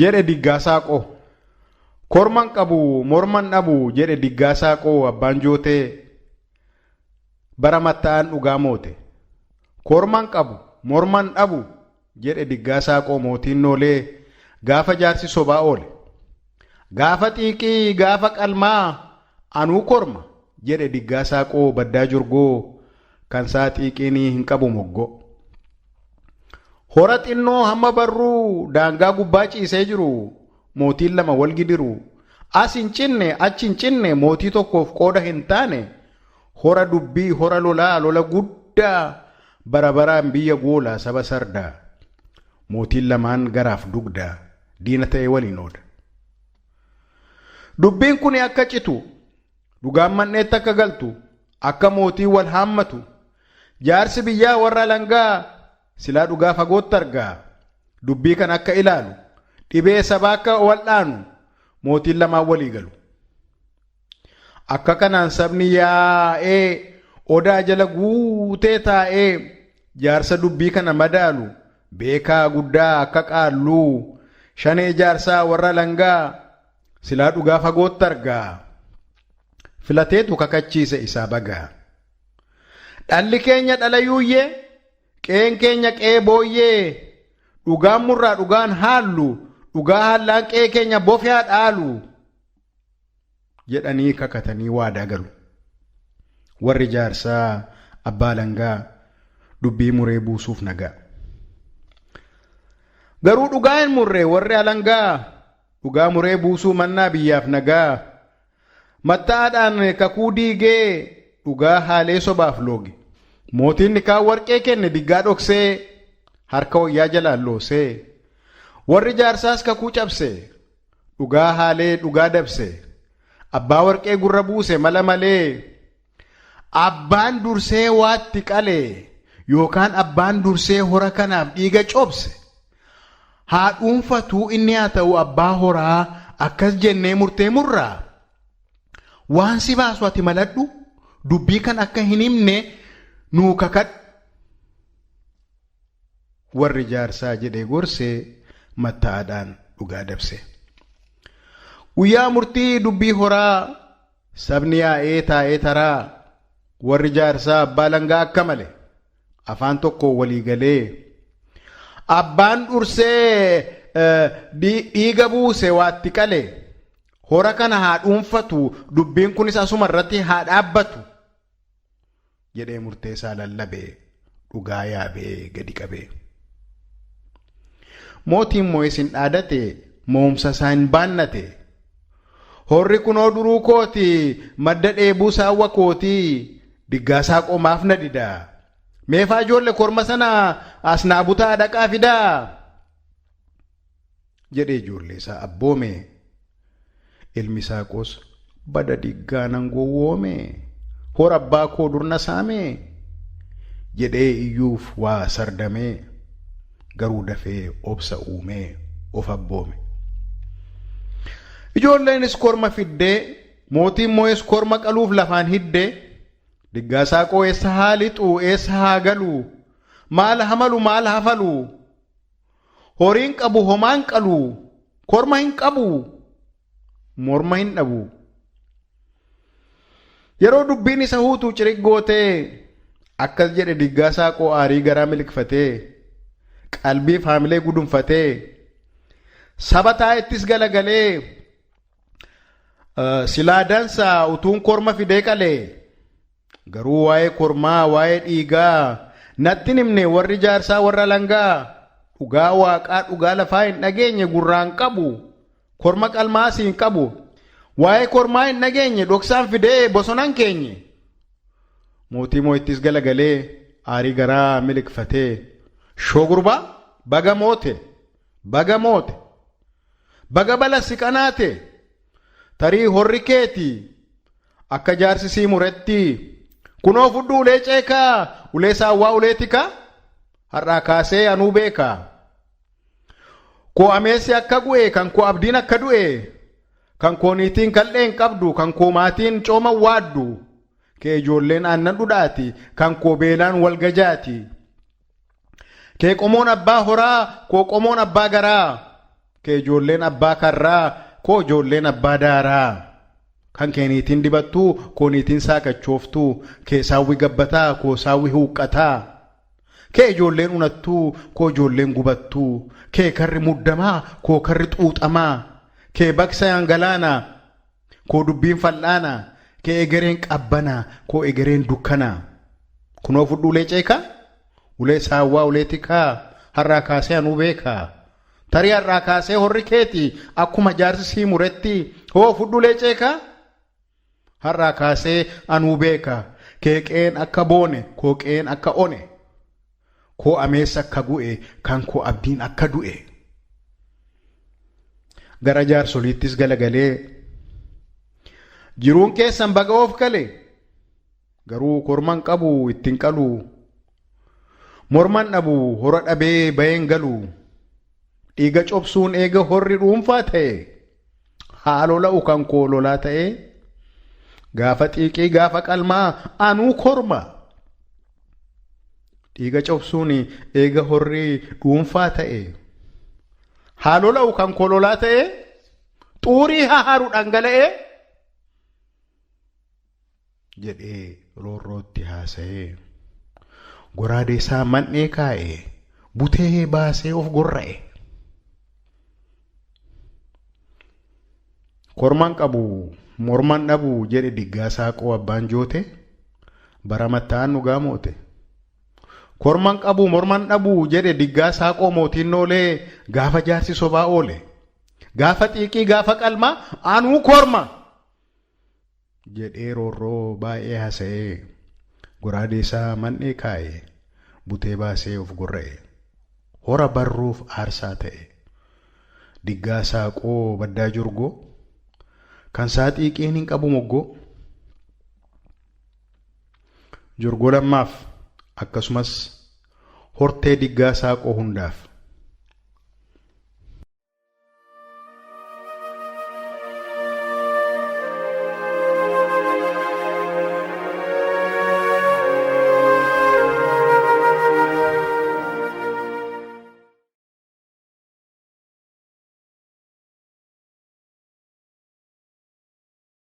jedhe diggaasaa qoo. Korman qabu morman dhabu jedhe diggaasaa qoo abbaan jootee bara matta'an dhugaa moote. Korman qabu morman dhabu jedhe diggaasaa qoo mootiin noolee gaafa jaarsi sobaa oole. Gaafa xiiqii gaafa qalmaa anuu korma jedhe diggaasaa qoo baddaa jorgoo kan saa xiiqiinii hin qabu moggo. Hora xinnoo hamma barruu daangaa gubbaa ciisee jiru mootiin lama wal gidiru. As hin cinne achi hin cinne mootii tokkoof qooda hin taane hora dubbii hora lolaa lola guddaa bara baraan biyya goolaa saba sardaa. Mootiin lamaan garaaf dugdaa diina ta'e waliin ooda. Dubbiin kun akka citu dhugaan manneetti akka galtu akka mootii wal haammatu jaarsi biyyaa warra langaa silaa dhugaa fagootti argaa. Dubbii kan akka ilaalu dhibee sabaa akka wal'aanu mootiin lamaan walii galu. Akka kanaan sabni yaa'ee odaa jala guutee taa'ee jaarsa dubbii kana madaalu beekaa guddaa akka qaalluu shanee jaarsaa warra langaa silaa dhugaa fagootti argaa. Filateetu kakachiise isaa bagaa. Dhalli keenya dhala yuuyyee qeen keenya qee booyyee dhugaan murraa dhugaan haallu dhugaa haallaan qee keenya bofyaa dhaalu jedhanii kakatanii waadaa galu. Warri jaarsaa abbaa langaa dubbii muree buusuuf nagaa. Garuu dhugaa hin murree warri alangaa dhugaa muree buusuu mannaa biyyaaf nagaa. Matta'aadhaan kakuu diigee dhugaa haalee sobaaf looge. Mootiin nikaan warqee kenne diggaa dhoksee harka wayyaa jalaan loosee. Warri jaarsaas kakuu cabse dhugaa haalee dhugaa dabse. Abbaa warqee gurra buuse mala malee. Abbaan dursee waatti qalee yookaan abbaan dursee hora kanaaf dhiiga cobse. Haa dhuunfatuu inni haa ta'u abbaa horaa akkas jennee murtee murraa. Waan si baasu ati maladhu dubbii kan akka hin himne nuu kakadhu. Warri jaarsaa jedhee gorsee matta'aadhaan dhugaa dabse. Guyyaa murtii dubbii horaa sabni yaa'ee taa'ee taraa. Warri jaarsaa abbaa langaa akka male afaan tokko walii galee. Abbaan dursee dhiiga buuse waatti qalee. Hora kana haa dhuunfatu dubbiin kunis asuma irratti haa dhaabbatu jedhee murteessaa lallabee dhugaa yaabee gadi qabee. Mootiin moo'is hin dhaadate mo'umsa isaa hin baannate. Horri kunoo duruu kooti madda dheebuu saawwa kooti diggaasaa qomaaf na didaa. Meefaa ijoollee korma sana as naa butaa dhaqaa fidaa jedhee ijoollee isaa abboome. Ilmi saaqos bada diggaa nan gowwoome hora abbaa koo durna saame jedhee iyyuuf waa sardamee garuu dafee obsa uumee of abboome. Ijoolleenis korma fiddee mootiin moo'es korma qaluuf lafaan hiddee diggaasaa qoo eessa haa lixu eessa haa galu maal hamalu maal hafalu horiin qabu homaan qalu korma hin qabu. Morma hin dhabu. Yeroo dubbiin isa huutuu ciriggootee akkas jedhe diggaasaa qoo aarii garaa miliqfatee qalbii faamilee gudunfatee saba taa'ettis galagalee silaa dansaa utuun korma fidee qalee. Garuu waa'ee kormaa waa'ee dhiigaa natti himne warri jaarsaa warra langaa dhugaa waaqaa dhugaa lafaa hin dhageenye gurraan qabu. Korma qalmaas hin qabu. Waa'ee kormaa hin dhageenye dhoksaan fidee bosonaan keenye. Mootii moo'ittis galagalee aarii garaa miliqfatee shogurbaa baga moote baga moote baga balasi qanaate tarii horri keetii akka jaarsi sii muretti kunoo fudhu ulee ceekaa ulee saawwaa ulee tikaa har'aa kaasee anuu beekaa. Koo ameessi akka gu'e kan koo abdiin akka du'e kan koo niitiin kal'een qabdu kan koo maatiin cooma waaddu kee ijoolleen aannan dhudhaati kan koo beelaan wal gajaati. Kee qomoon abbaa horaa koo qomoon abbaa garaa kee ijoolleen abbaa karraa koo ijoolleen abbaa daaraa kan keeniitiin dibattuu kooniitiin saaqachooftuu kee saawwi gabbataa koo saawwi huuqqataa kee ijoolleen unattuu koo ijoolleen gubattuu kee karri muddamaa koo karri xuuxamaa kee baksa yangalaanaa koo dubbiin fal'aanaa kee egereen qabbanaa koo egereen dukkanaa kunoo fudhu ulee ceekaa ulee saawwaa ulee tikaa har'aa kaasee anuu beekaa tarii har'aa kaasee horri keeti akkuma jaarsi sii muretti hoo fudhu ulee ceekaa har'aa kaasee anuu beekaa kee qeen akka boone koo qeen akka one koo ameessa akka gu'e kan koo abdiin akka du'e gara jaarsoliittis galagalee jiruun keessan baga of kale garuu korman qabu ittiin qalu morman dhabu hora dhabee bayeen galu dhiiga cobsuun eega horri dhuunfaa ta'e haaloo la'u kan koo lolaa ta'e gaafa xiiqii gaafa qalmaa anuu korma dhiiga cobsuun eega horri dhuunfaa ta'e haaloo la'u kan koo lolaa ta'e xuurii haharu dhangala'e jedhee roorrootti haasa'ee goraadee isaa man'ee kaa'e butee baasee of gorra'e korman qabu morman dhabu jedhe diggaa saaqoo abbaan joote bara matta'an dhugaa moote korman qabu morman dhabu jedhe diggaa saaqoo mootiin noolee gaafa jaarsi sobaa oole gaafa xiiqii gaafa qalmaa anuu korma jedhee roorroo baay'ee haasa'ee goraadee isaa man'ee kaa'e butee baasee of gorra'e hora barruuf aarsaa ta'e diggaa saaqoo baddaa jorgoo kan saa xiiqiin hin qabu moggoo jorgoo lammaaf akkasumas hortee diggaa saaqoo hundaaf